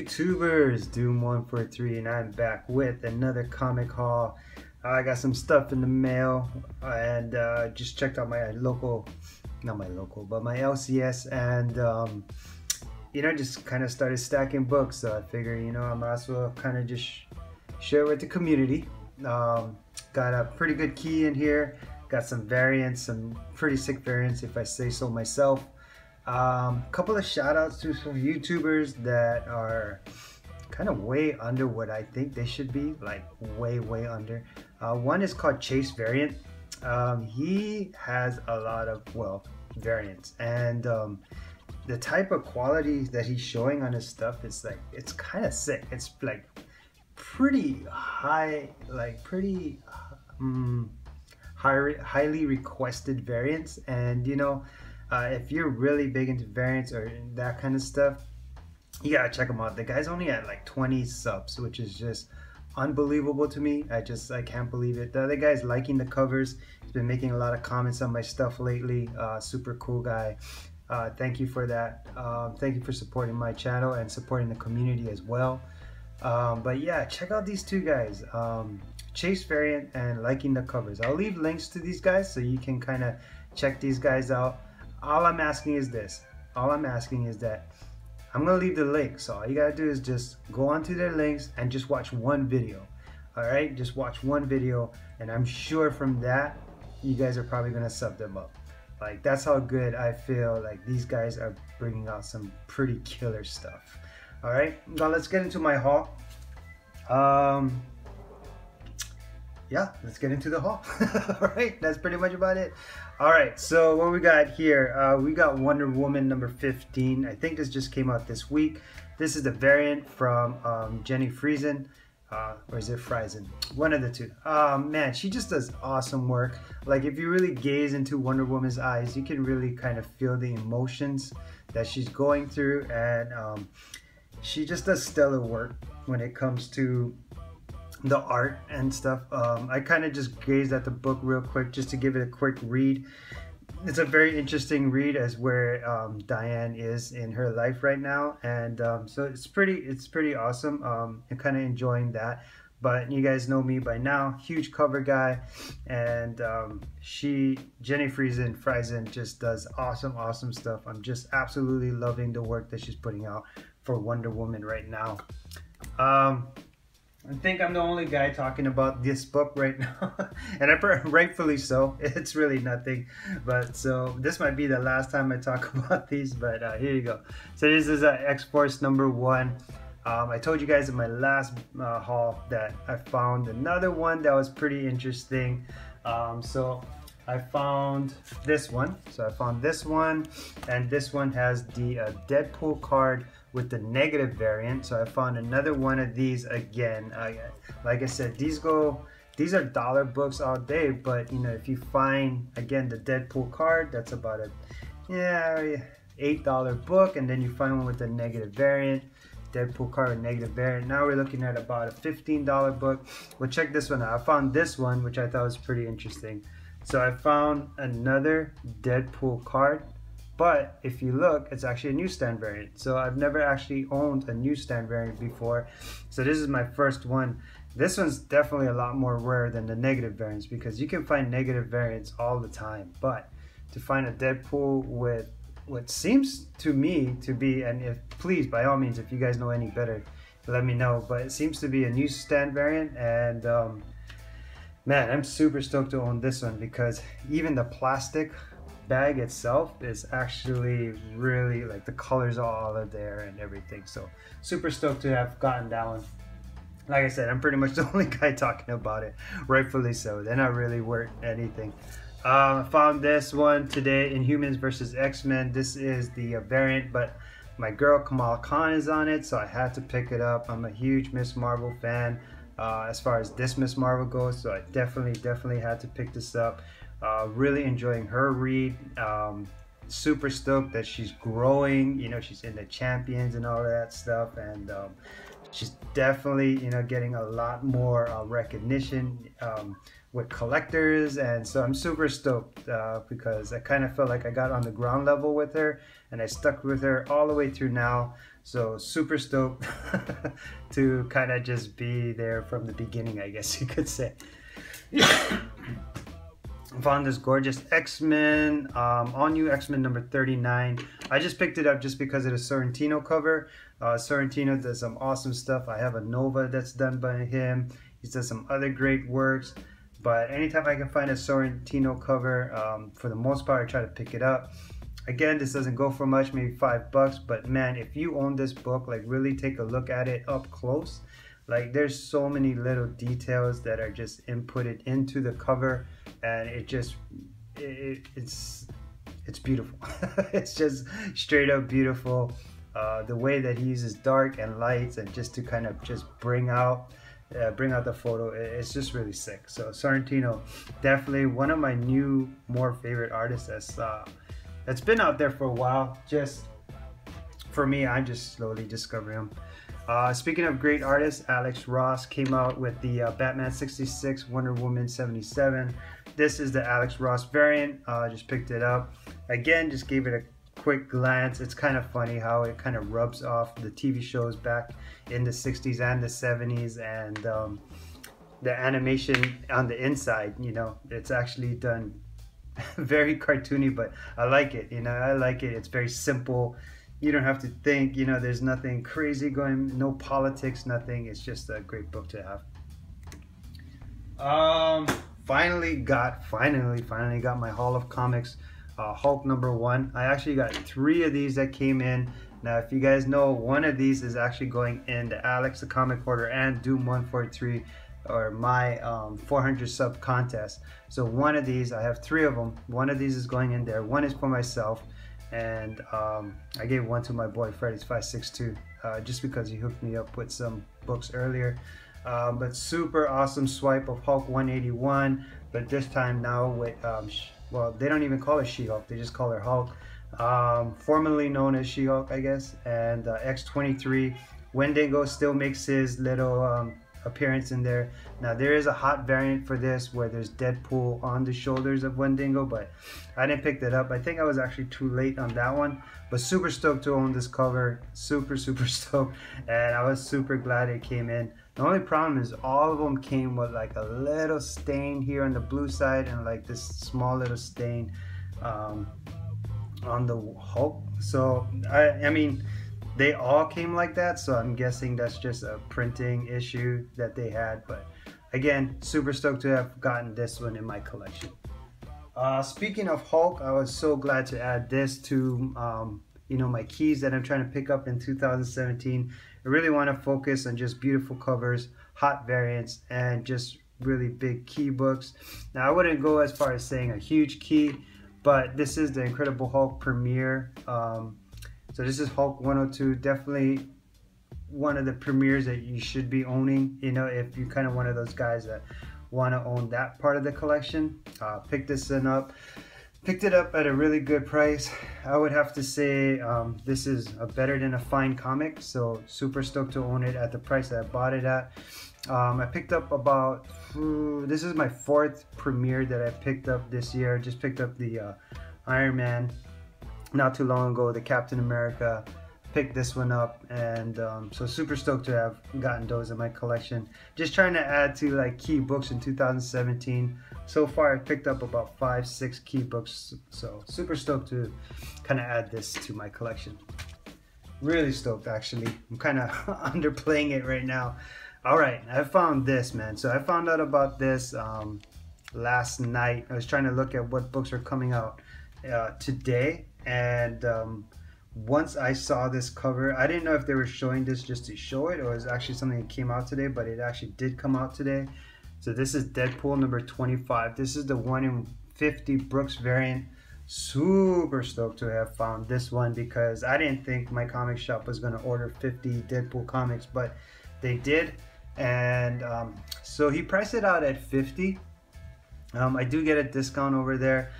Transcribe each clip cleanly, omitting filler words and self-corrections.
YouTubers, Doom143, and I'm back with another comic haul. I got some stuff in the mail and just checked out my local, not my local, but my LCS, and just kind of started stacking books. So I figure, I might as well kind of just share with the community. Got a pretty good key in here, got some variants, some pretty sick variants if I say so myself. Couple of shout outs to some YouTubers that are kind of way under what I think they should be, like way under. One is called Chase Variant. He has a lot of, variants, and the type of quality that he's showing on his stuff is like, it's kind of sick. It's like pretty high, like pretty highly requested variants. And if you're really big into variants or that kind of stuff, you gotta check him out. The guy's only at like 20 subs, which is just unbelievable to me. I can't believe it. The other guy's liking the covers. He's been making a lot of comments on my stuff lately. Super cool guy. Thank you for that. Thank you for supporting my channel and supporting the community as well. But yeah, check out these two guys, Chase Variant and Liking the Covers. I'll leave links to these guys so you can kind of check these guys out. All I'm asking is this. All I'm asking is that I'm gonna leave the link. So all you gotta do is just go onto their links and just watch one video. All right, just watch one video, and I'm sure from that you guys are probably gonna sub them up. Like, that's how good I feel like these guys are bringing out some pretty killer stuff. All right, now let's get into my haul. Yeah, let's get into the haul. All right, that's pretty much about it. All right, so what we got here, we got Wonder Woman number 15. I think this just came out this week. This is the variant from Jenny Friesen, or is it Friesen? One of the two. Man, she just does awesome work. Like, if you really gaze into Wonder Woman's eyes, you can really kind of feel the emotions that she's going through, and she just does stellar work when it comes to the art and stuff. I kind of just gazed at the book real quick just to give it a quick read. It's a very interesting read as where Diane is in her life right now, and so it's pretty awesome. I'm kind of enjoying that. But you guys know me by now, huge cover guy, and Jenny Friesen just does awesome stuff. I'm just absolutely loving the work that she's putting out for Wonder Woman right now. I think I'm the only guy talking about this book right now, and rightfully so. It's really nothing, but so this might be the last time I talk about these, but here you go. So this is X-Force number 1. I told you guys in my last haul that I found another one that was pretty interesting. So I found this one. So I found this one, and this one has the Deadpool card with the negative variant. So I found another one of these again. Like I said, these are dollar books all day, but if you find again the Deadpool card, that's about a $8 book, and then you find one with the negative variant, Deadpool card with negative variant. Now we're looking at about a $15 book. Well, check this one out. I found this one, which I thought was pretty interesting. So I found another Deadpool card, but if you look, it's actually a newsstand variant. So I've never actually owned a newsstand variant before. So this is my first one. This one's definitely a lot more rare than the negative variants, because you can find negative variants all the time. But to find a Deadpool with what seems to me to be, and please, by all means, if you guys know any better, let me know. But it seems to be a newsstand variant, and man, I'm super stoked to own this one, because even the plastic bag itself is actually really, like, the colors all are there and everything. So super stoked to have gotten that one. Like I said, I'm pretty much the only guy talking about it, rightfully so. They're not really worth anything. I found this one today, Inhumans vs. X-Men. This is the variant, but my girl Kamala Khan is on it, so I had to pick it up. I'm a huge Miss Marvel fan as far as this Miss Marvel goes, so I definitely had to pick this up. Really enjoying her read. Super stoked that she's growing. She's in the Champions and all of that stuff, and she's definitely getting a lot more recognition with collectors, and so I'm super stoked because I kind of felt like I got on the ground level with her, and I stuck with her all the way through now. So super stoked to kind of just be there from the beginning, I guess you could say. Found this gorgeous X-Men, all new X-Men number 39. I just picked it up just because of the Sorrentino cover. Sorrentino does some awesome stuff. I have a Nova that's done by him. He's done some other great works. But anytime I can find a Sorrentino cover, for the most part, I try to pick it up. Again, this doesn't go for much, maybe $5. But man, if you own this book, like really take a look at it up close. Like there's so many little details that are just inputted into the cover, and it just it's beautiful. It's just straight up beautiful. The way that he uses dark and lights and just to kind of just bring out the photo, it's just really sick. So Sorrentino, definitely one of my more favorite artists that's been out there for a while. Just for me, I'm just slowly discovering him. Speaking of great artists, Alex Ross came out with the Batman 66, Wonder Woman 77. This is the Alex Ross variant. Just picked it up. Again, just gave it a quick glance. It's kind of funny how it kind of rubs off the TV shows back in the 60s and the 70s, and the animation on the inside, you know, it's actually done very cartoony, but I like it. You know, I like it. It's very simple. You don't have to think, you know, there's nothing crazy going, no politics, nothing. It's just a great book to have. Finally got my haul of comics, Hulk #1. I actually got 3 of these that came in. Now, if you guys know, one of these is actually going in the Alex the Comic Hoarder and Doom 143, or my 400 sub contest. So one of these, I have 3 of them. One of these is going in there. One is for myself. And I gave one to my boy Freddy's 562 just because he hooked me up with some books earlier. But super awesome swipe of Hulk 181, but this time now with well, they don't even call her She-Hulk, they just call her Hulk, formerly known as She-Hulk, I guess. And X-23 Wendigo still makes his little appearance in there. Now there is a hot variant for this where there's Deadpool on the shoulders of Wendigo, but I didn't pick that up. I think I was actually too late on that one, but super stoked to own this cover. Super stoked, and I was super glad it came in. The only problem is all of them came with like a little stain here on the blue side and like this small little stain on the Hulk. So I mean, they all came like that, so I'm guessing that's just a printing issue that they had. But again, super stoked to have gotten this one in my collection. Speaking of Hulk, I was so glad to add this to you know, my keys that I'm trying to pick up in 2017. I really want to focus on just beautiful covers, hot variants, and just really big key books. Now I wouldn't go as far as saying a huge key, but this is the Incredible Hulk premiere. So this is Hulk 102, definitely one of the premieres that you should be owning, you know, if you're kind of one of those guys that want to own that part of the collection. Picked this one up, picked it up at a really good price. I would have to say this is a better than a fine comic, so super stoked to own it at the price that I bought it at. I picked up about, this is my 4th premiere that I picked up this year. Just picked up the Iron Man not too long ago, the Captain America, picked this one up, and so super stoked to have gotten those in my collection. Just trying to add to like key books in 2017. So far I picked up about 5-6 key books, so super stoked to kind of add this to my collection. Really stoked, actually. I'm kind of underplaying it right now. All right, I found this, man. So I found out about this last night. I was trying to look at what books are coming out today, and once I saw this cover, I didn't know if they were showing this just to show it or it was actually something that came out today, but it actually did come out today. So this is Deadpool number 25. This is the 1 in 50 Brooks variant. Super stoked to have found this one because I didn't think my comic shop was going to order 50 Deadpool comics, but they did. And so he priced it out at 50. I do get a discount over there.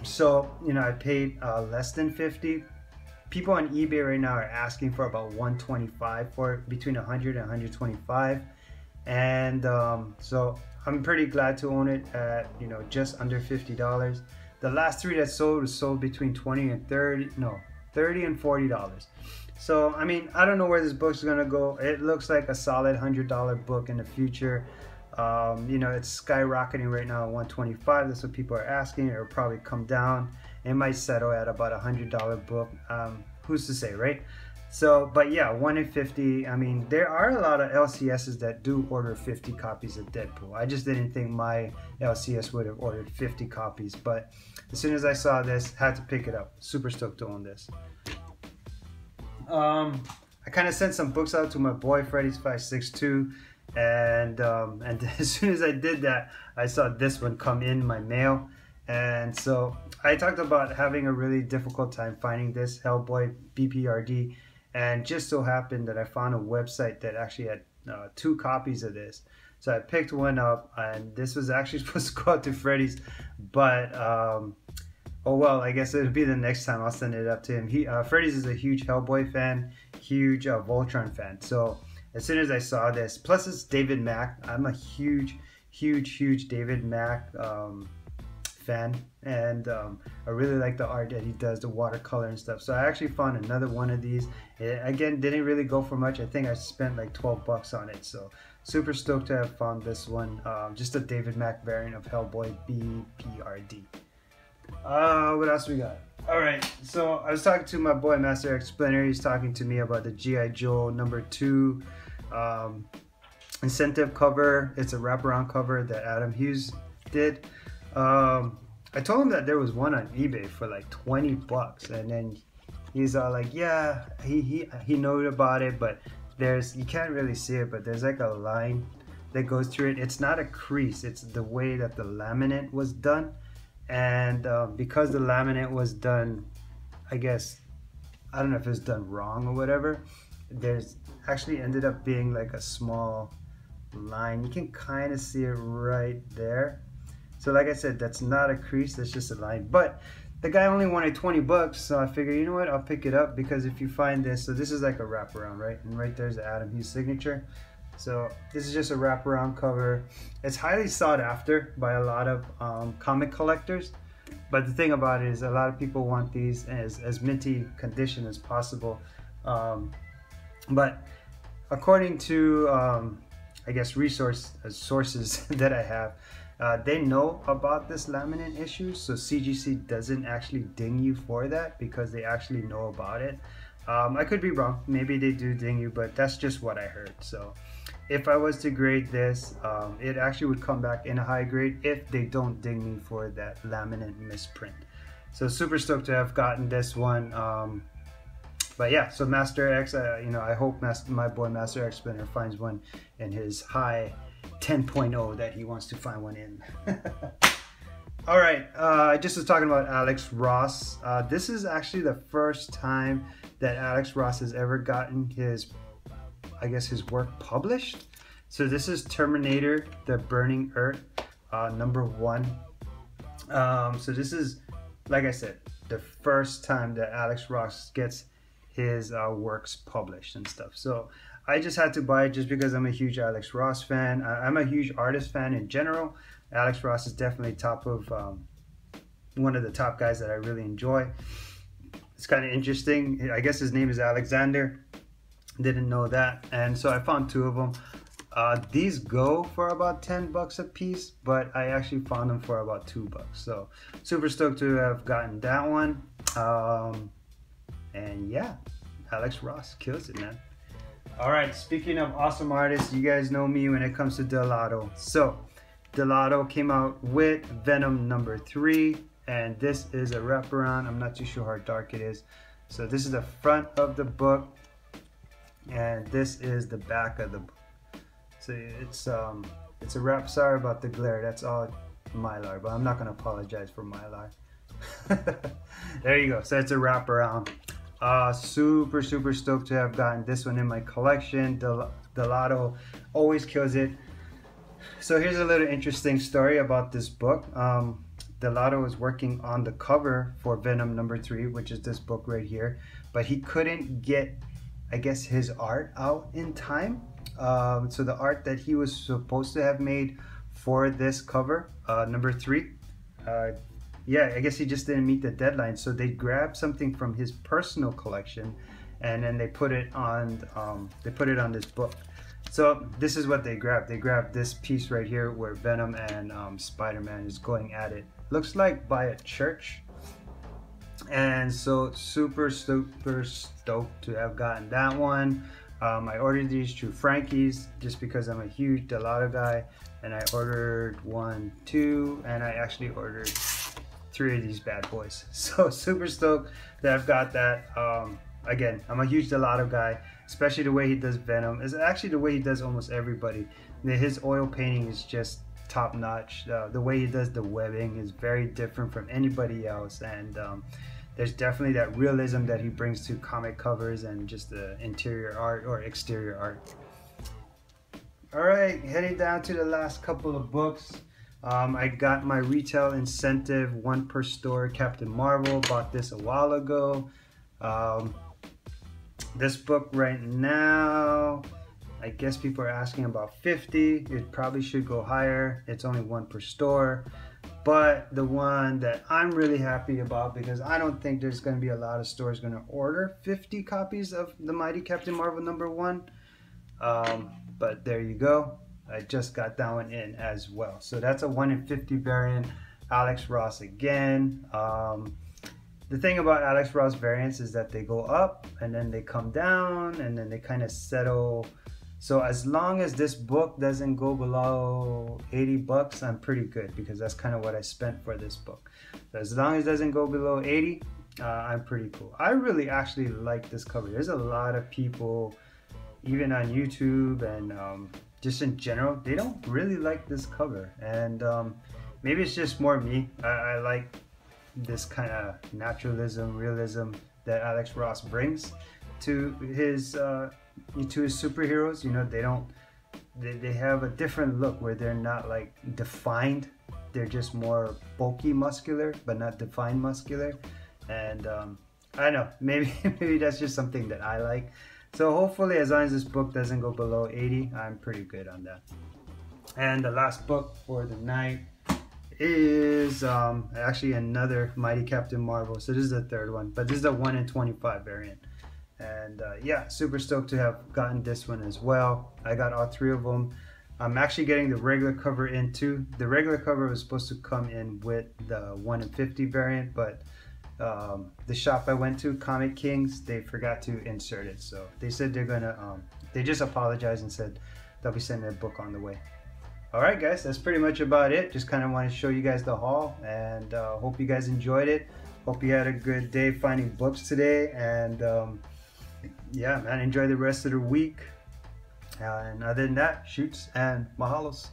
So, you know, I paid less than 50. People on eBay right now are asking for about 125 for it, between 100 and 125. And so I'm pretty glad to own it at, you know, just under $50. The last 3 that sold was sold between 20 and 30, no, $30 and $40. So, I mean, I don't know where this book's gonna go. It looks like a solid $100 book in the future. You know, it's skyrocketing right now at 125. That's what people are asking. It'll probably come down. It might settle at about $100 book. Who's to say, right? So, but yeah, 1 in 50. I mean, there are a lot of LCSs that do order 50 copies of Deadpool. I just didn't think my LCS would have ordered 50 copies, but as soon as I saw this, had to pick it up. Super stoked to own this. I kind of sent some books out to my boy Freddy's 562, and as soon as I did that, I saw this one come in my mail. And so I talked about having a really difficult time finding this Hellboy BPRD, and just so happened that I found a website that actually had 2 copies of this. So I picked one up, and this was actually supposed to go out to Freddy's, but oh well, I guess it'll be the next time I'll send it up to him. Freddy's is a huge Hellboy fan, huge Voltron fan. So as soon as I saw this, plus it's David Mack. I'm a huge David Mack fan, and I really like the art that he does, the watercolor and stuff. So I actually found another one of these. It, again, didn't really go for much. I think I spent like 12 bucks on it. So super stoked to have found this one. Just a David Mack variant of Hellboy BPRD. What else we got? Alright, so I was talking to my boy Master X Splinter. He's talking to me about the G.I. Joe #2 incentive cover. It's a wraparound cover that Adam Hughes did. I told him that there was one on eBay for like 20 bucks, and then he's all like, yeah, he knew about it, but you can't really see it, but there's like a line that goes through it. It's not a crease, it's the way that the laminate was done. And because the laminate was done, I guess, I don't know if it's done wrong or whatever, there's actually ended up being like a small line. You can kind of see it right there. So like I said, that's not a crease, that's just a line. But the guy only wanted 20 bucks, so I figured, you know what, I'll pick it up, because if you find this, so this is like a wraparound, right? And right there's the Adam Hughes signature. So this is just a wraparound cover. It's highly sought after by a lot of comic collectors. But the thing about it is, a lot of people want these as minty condition as possible. But according to, I guess, sources that I have, they know about this laminate issue. So CGC doesn't actually ding you for that, because they actually know about it. I could be wrong. Maybe they do ding you, but that's just what I heard. So if I was to grade this, it actually would come back in a high grade if they don't ding me for that laminate misprint. So super stoked to have gotten this one. But yeah, so Master X, you know, I hope my boy Master X Splinter finds one in his high 10.0 that he wants to find one in. All right, I just was talking about Alex Ross. This is actually the first time that Alex Ross has ever gotten his, I guess, his work published. So this is Terminator, The Burning Earth, #1. So this is, like I said, the first time that Alex Ross gets his works published and stuff. So I just had to buy it just because I'm a huge Alex Ross fan. I'm a huge artist fan in general. Alex Ross is definitely top of one of the top guys that I really enjoy. It's kind of interesting. I guess his name is Alexander. Didn't know that. And so I found 2 of them. These go for about 10 bucks a piece, but I actually found them for about 2 bucks. So super stoked to have gotten that one. And yeah, Alex Ross kills it, man. All right, speaking of awesome artists, you guys know me when it comes to Delato. So Delato came out with Venom #3, and this is a wraparound. I'm not too sure how dark it is. So this is the front of the book, and this is the back of the book. So it's a wrap. Sorry about the glare. That's all Mylar, but I'm not gonna apologize for Mylar. There you go. So it's a wraparound. Super stoked to have gotten this one in my collection. Delato always kills it. So here's a little interesting story about this book. Delato was working on the cover for Venom #3, which is this book right here, but he couldn't get, I guess, his art out in time. So the art that he was supposed to have made for this cover, #3, yeah, I guess he just didn't meet the deadline. So they grabbed something from his personal collection and then they put it on this book. So this is what they grabbed. They grabbed this piece right here where Venom and Spider-Man is going at it. Looks like by a church. And so super stoked to have gotten that one. I ordered these through Frankie's just because I'm a huge gelato guy, and I ordered 1, 2, and I actually ordered 3 of these bad boys. So super stoked that I've got that. Again, I'm a huge gelato guy, especially the way he does Venom. It's actually the way he does almost everybody. His oil painting is just top notch. The way he does the webbing is very different from anybody else, and there's definitely that realism that he brings to comic covers and just the interior art or exterior art. Alright, heading down to the last couple of books. I got my retail incentive 1 per store Captain Marvel. Bought this a while ago. This book right now, I guess people are asking about 50. It probably should go higher. It's only 1 per store. But the one that I'm really happy about, because I don't think there's going to be a lot of stores going to order 50 copies of the Mighty Captain Marvel #1. But there you go. I just got that one in as well. So that's a 1 in 50 variant. Alex Ross again. The thing about Alex Ross variants is that they go up and then they come down and then they kind of settle. So as long as this book doesn't go below 80 bucks, I'm pretty good, because that's kind of what I spent for this book. So as long as it doesn't go below 80, I'm pretty cool. I really actually like this cover. There's a lot of people, even on YouTube and just in general, they don't really like this cover. And maybe it's just more me. I like this kind of naturalism, realism that Alex Ross brings to his superheroes. You know, they have a different look where they're not like defined. They're just more bulky muscular, but not defined muscular. And I don't know, maybe that's just something that I like. So hopefully, as long as this book doesn't go below 80, I'm pretty good on that. And the last book for the night is actually another Mighty Captain Marvel. So this is the 3rd one, but this is the 1 in 25 variant. And yeah, super stoked to have gotten this one as well. I got all 3 of them. I'm actually getting the regular cover in too. The regular cover was supposed to come in with the 1 in 50 variant, but the shop I went to, Comic Kings, they forgot to insert it. So they said they're gonna, they just apologized and said they'll be sending a book on the way. Alright guys, that's pretty much about it. Just kind of want to show you guys the haul, and hope you guys enjoyed it. Hope you had a good day finding books today, and yeah man, enjoy the rest of the week. And other than that, shoots and mahalos.